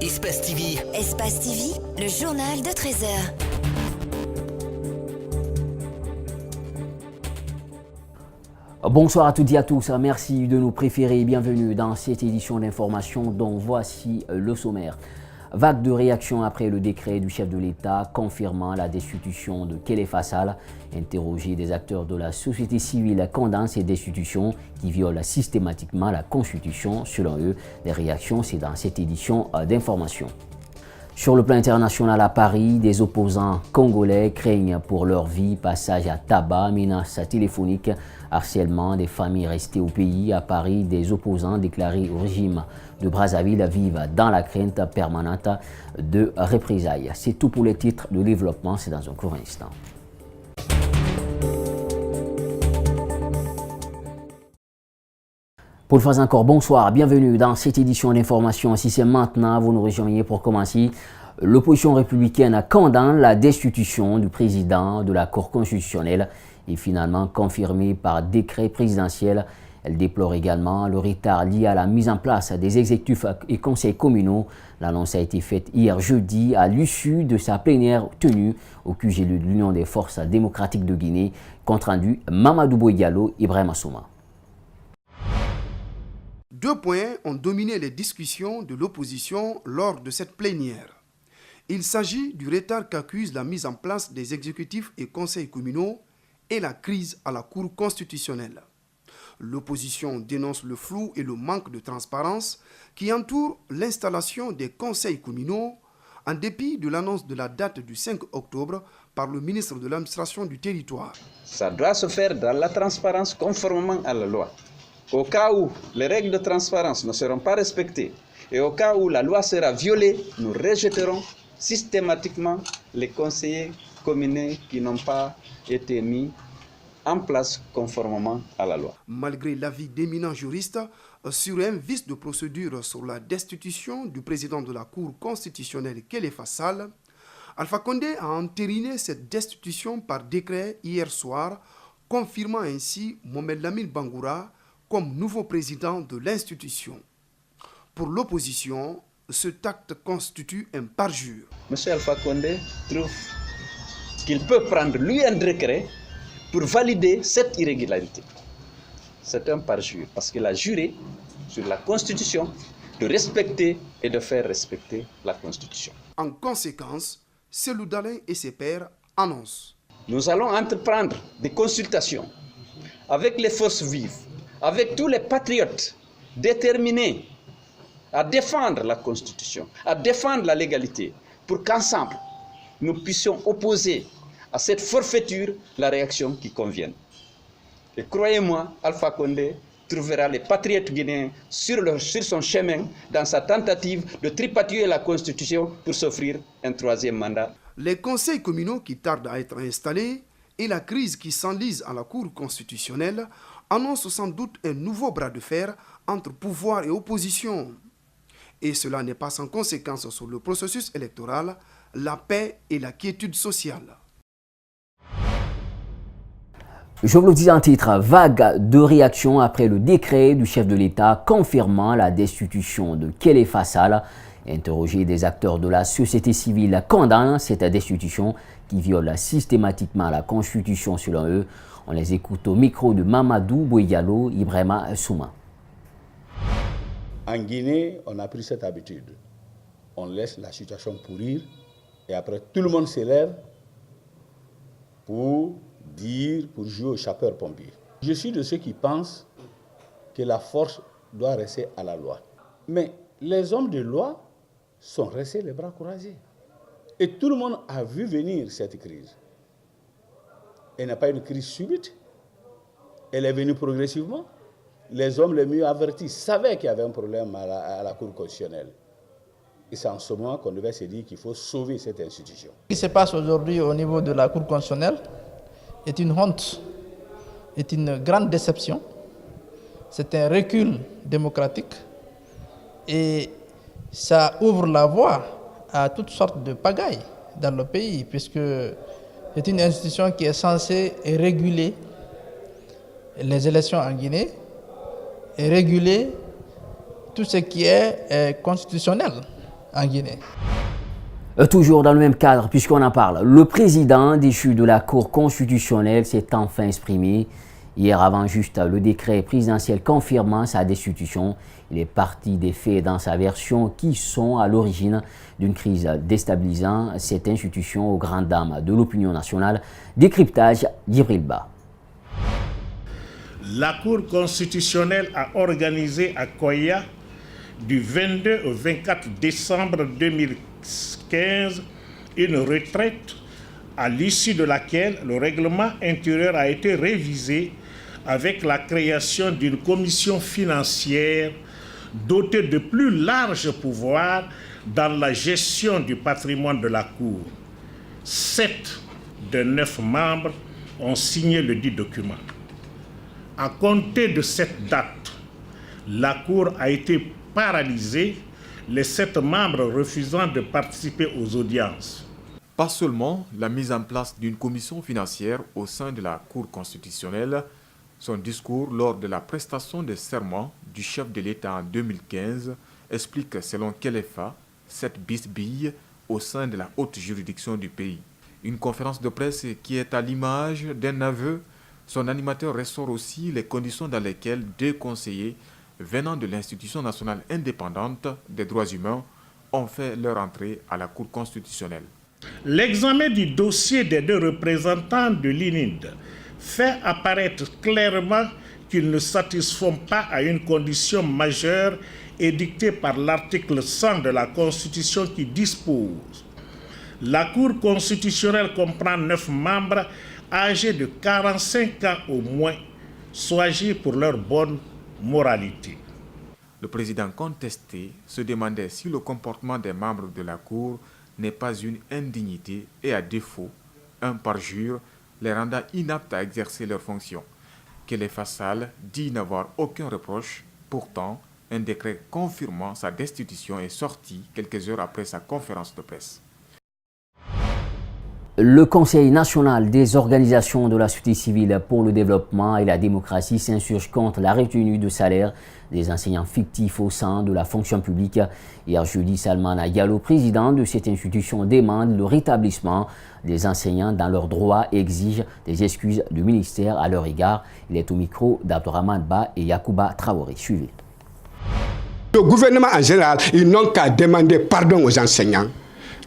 Espace TV. Espace TV, le journal de 13h. Bonsoir à toutes et à tous, merci de nous préférer et bienvenue dans cette édition d'information dont voici le sommaire. Vague de réaction après le décret du chef de l'État confirmant la destitution de Khalifa Sall. Interrogé, des acteurs de la société civile condamnent ces destitutions qui violent systématiquement la Constitution. Selon eux, les réactions, c'est dans cette édition d'information. Sur le plan international à Paris, des opposants congolais craignent pour leur vie, passage à tabac, menaces téléphoniques, harcèlement des familles restées au pays. À Paris, des opposants déclarés au régime de Brazzaville vivent dans la crainte permanente de représailles. C'est tout pour les titres de développement, c'est dans un court instant. Pour le faire encore, bonsoir, bienvenue dans cette édition d'information. Si c'est maintenant, vous nous rejoignez pour commencer. L'opposition républicaine condamne la destitution du président de la Cour constitutionnelle et finalement confirmée par décret présidentiel. Elle déplore également le retard lié à la mise en place des exécutifs et conseils communaux. L'annonce a été faite hier jeudi à l'issue de sa plénière tenue au QG de l'Union des forces démocratiques de Guinée. Compte rendu Mamadou Boye-Diallo, Ibrahima Souma. Deux points ont dominé les discussions de l'opposition lors de cette plénière. Il s'agit du retard qu'accuse la mise en place des exécutifs et conseils communaux et la crise à la Cour constitutionnelle. L'opposition dénonce le flou et le manque de transparence qui entourent l'installation des conseils communaux en dépit de l'annonce de la date du 5 octobre par le ministre de l'administration du territoire. Ça doit se faire dans la transparence conformément à la loi. Au cas où les règles de transparence ne seront pas respectées et au cas où la loi sera violée, nous rejetterons systématiquement les conseillers communaux qui n'ont pas été mis en place conformément à la loi. Malgré l'avis d'éminents juristes sur un vice de procédure sur la destitution du président de la Cour constitutionnelle Khalifa Sall, Alpha Condé a entériné cette destitution par décret hier soir, confirmant ainsi Mohamed Lamine Bangoura comme nouveau président de l'institution. Pour l'opposition, cet acte constitue un parjure. M. Alpha Condé trouve qu'il peut prendre lui un décret pour valider cette irrégularité. C'est un parjure parce qu'il a juré sur la Constitution de respecter et de faire respecter la Constitution. En conséquence, Cellou Dalein et ses pairs annoncent. Nous allons entreprendre des consultations avec les forces vives, avec tous les patriotes déterminés à défendre la Constitution, à défendre la légalité, pour qu'ensemble, nous puissions opposer à cette forfaiture la réaction qui convienne. Et croyez-moi, Alpha Condé trouvera les patriotes guinéens sur son chemin dans sa tentative de tripatouiller la Constitution pour s'offrir un troisième mandat. Les conseils communaux qui tardent à être installés et la crise qui s'enlise à la Cour constitutionnelle annoncent sans doute un nouveau bras de fer entre pouvoir et opposition. Et cela n'est pas sans conséquence sur le processus électoral, la paix et la quiétude sociale. Je vous le dis en titre, vague de réaction après le décret du chef de l'État confirmant la destitution de Khalifa Sall. Interrogé, des acteurs de la société civile condamnent cette destitution qui viole systématiquement la Constitution selon eux. On les écoute au micro de Mamadou Boye-Diallo, Ibrahima Souma. En Guinée, on a pris cette habitude. On laisse la situation pourrir et après tout le monde s'élève pour jouer au sapeur-pompier. Je suis de ceux qui pensent que la force doit rester à la loi. Mais les hommes de loi sont restés les bras croisés. Et tout le monde a vu venir cette crise. Elle n'a pas une crise subite. Elle est venue progressivement. Les hommes les mieux avertis savaient qu'il y avait un problème à la Cour constitutionnelle. Et c'est en ce moment qu'on devait se dire qu'il faut sauver cette institution. Ce qui se passe aujourd'hui au niveau de la Cour constitutionnelle est une honte, est une grande déception. C'est un recul démocratique et ça ouvre la voie à toutes sortes de pagailles dans le pays, puisque c'est une institution qui est censée réguler les élections en Guinée et réguler tout ce qui est constitutionnel en Guinée. Toujours dans le même cadre, puisqu'on en parle, le président déchu de la Cour constitutionnelle s'est enfin exprimé. Hier, avant juste le décret présidentiel confirmant sa destitution, il est parti des faits dans sa version qui sont à l'origine d'une crise déstabilisant cette institution aux grandes dames de l'opinion nationale. Décryptage d'Ibril Ba. La Cour constitutionnelle a organisé à Koya du 22 au 24 décembre 2015 une retraite à l'issue de laquelle le règlement intérieur a été révisé avec la création d'une commission financière dotée de plus larges pouvoirs dans la gestion du patrimoine de la Cour. 7 de 9 membres ont signé le dit document. À compter de cette date, la Cour a été paralysée, les 7 membres refusant de participer aux audiences. Pas seulement la mise en place d'une commission financière au sein de la Cour constitutionnelle, son discours lors de la prestation de serment du chef de l'État en 2015 explique selon Kelefa cette bisbille au sein de la haute juridiction du pays. Une conférence de presse qui est à l'image d'un aveu. Son animateur ressort aussi les conditions dans lesquelles 2 conseillers venant de l'Institution nationale indépendante des droits humains ont fait leur entrée à la Cour constitutionnelle. L'examen du dossier des 2 représentants de l'INID fait apparaître clairement qu'ils ne satisfont pas à une condition majeure édictée par l'article 100 de la Constitution qui dispose: la Cour constitutionnelle comprend 9 membres âgés de 45 ans au moins, soigés pour leur bonne moralité. Le président contesté se demandait si le comportement des membres de la Cour n'est pas une indignité et à défaut, un parjure les rendant inaptes à exercer leurs fonctions. Kelefa Sall dit n'avoir aucun reproche. Pourtant, un décret confirmant sa destitution est sorti quelques heures après sa conférence de presse. Le Conseil national des organisations de la société civile pour le développement et la démocratie s'insurge contre la retenue de salaire des enseignants fictifs au sein de la fonction publique. Hier jeudi, Salman Diallo, président de cette institution, demande le rétablissement des enseignants dans leurs droits et exige des excuses du ministère à leur égard. Il est au micro d'Abdourahmane Ba et Yacouba Traoré. Suivez. Le gouvernement en général, ils n'ont qu'à demander pardon aux enseignants.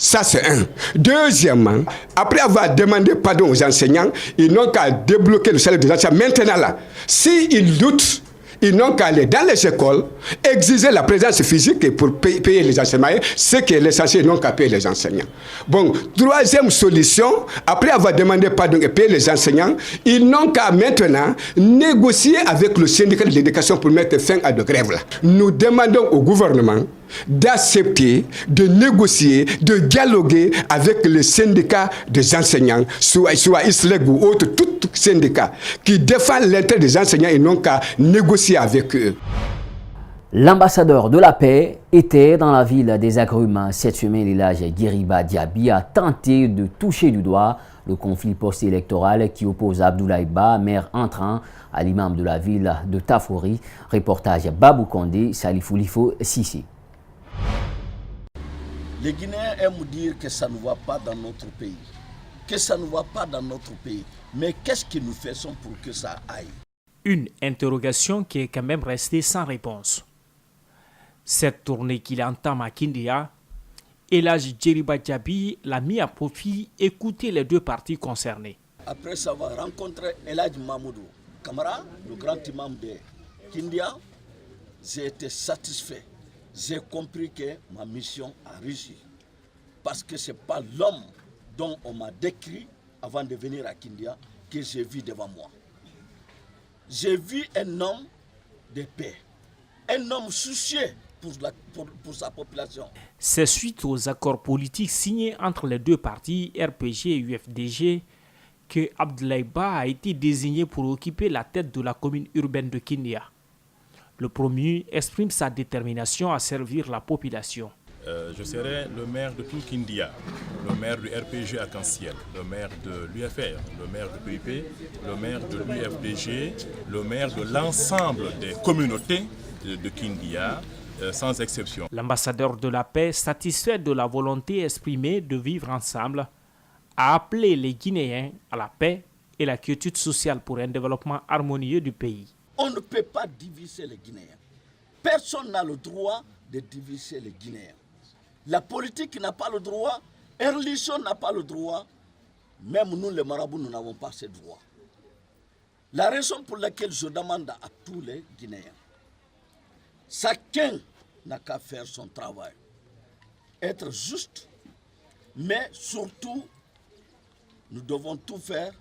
Ça, c'est un. Deuxièmement, après avoir demandé pardon aux enseignants, ils n'ont qu'à débloquer le salaire des enseignants. Maintenant, là, s'ils doutent, ils n'ont qu'à aller dans les écoles, exiger la présence physique pour payer les enseignants. Ce qui est l'essentiel, ils n'ont qu'à payer les enseignants. Bon, troisième solution, après avoir demandé pardon et payer les enseignants, ils n'ont qu'à maintenant négocier avec le syndicat de l'éducation pour mettre fin à de grèves là. Nous demandons au gouvernement d'accepter, de négocier, de dialoguer avec les syndicats des enseignants, soit ISLEG ou autres, tous syndicats qui défendent l'intérêt des enseignants et n'ont qu'à négocier avec eux. L'ambassadeur de la paix était dans la ville des Agrumes. Cette semaine, l'élage Guiriba Diaby a tenté de toucher du doigt le conflit post-électoral qui oppose Abdoulaye Ba, maire entrant, à l'imam de la ville de Tafori. Reportage Babou Kondé, Salifou Lifo, Sissi. Les Guinéens aiment dire que ça ne va pas dans notre pays. Que ça ne va pas dans notre pays. Mais qu'est-ce que nous faisons pour que ça aille? Une interrogation qui est quand même restée sans réponse. Cette tournée qu'il entame à Kindia, Elhadji Djeriba Diaby l'a mis à profit écouter les 2 parties concernées. Après avoir rencontré Elhadji Mamoudou Kamara, le grand imam de Kindia, j'ai été satisfait. J'ai compris que ma mission a réussi. Parce que ce n'est pas l'homme dont on m'a décrit avant de venir à Kindia que j'ai vu devant moi. J'ai vu un homme de paix, un homme soucieux pour sa population. C'est suite aux accords politiques signés entre les 2 partis, RPG et UFDG, que Abdoulaye Ba a été désigné pour occuper la tête de la commune urbaine de Kindia. Le premier exprime sa détermination à servir la population. Je serai le maire de tout Kindia, le maire du RPG Arc-en-Ciel, le maire de l'UFR, le maire du PIP, le maire de l'UFDG, le maire de l'ensemble des communautés de Kindia sans exception. L'ambassadeur de la paix, satisfait de la volonté exprimée de vivre ensemble, a appelé les Guinéens à la paix et la quiétude sociale pour un développement harmonieux du pays. On ne peut pas diviser les Guinéens. Personne n'a le droit de diviser les Guinéens. La politique n'a pas le droit, la religion n'a pas le droit, même nous les marabouts, nous n'avons pas ce droit. La raison pour laquelle je demande à tous les Guinéens, chacun n'a qu'à faire son travail, être juste, mais surtout, nous devons tout faire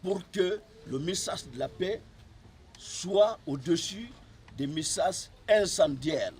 pour que le message de la paix soit au-dessus des messages incendiaires.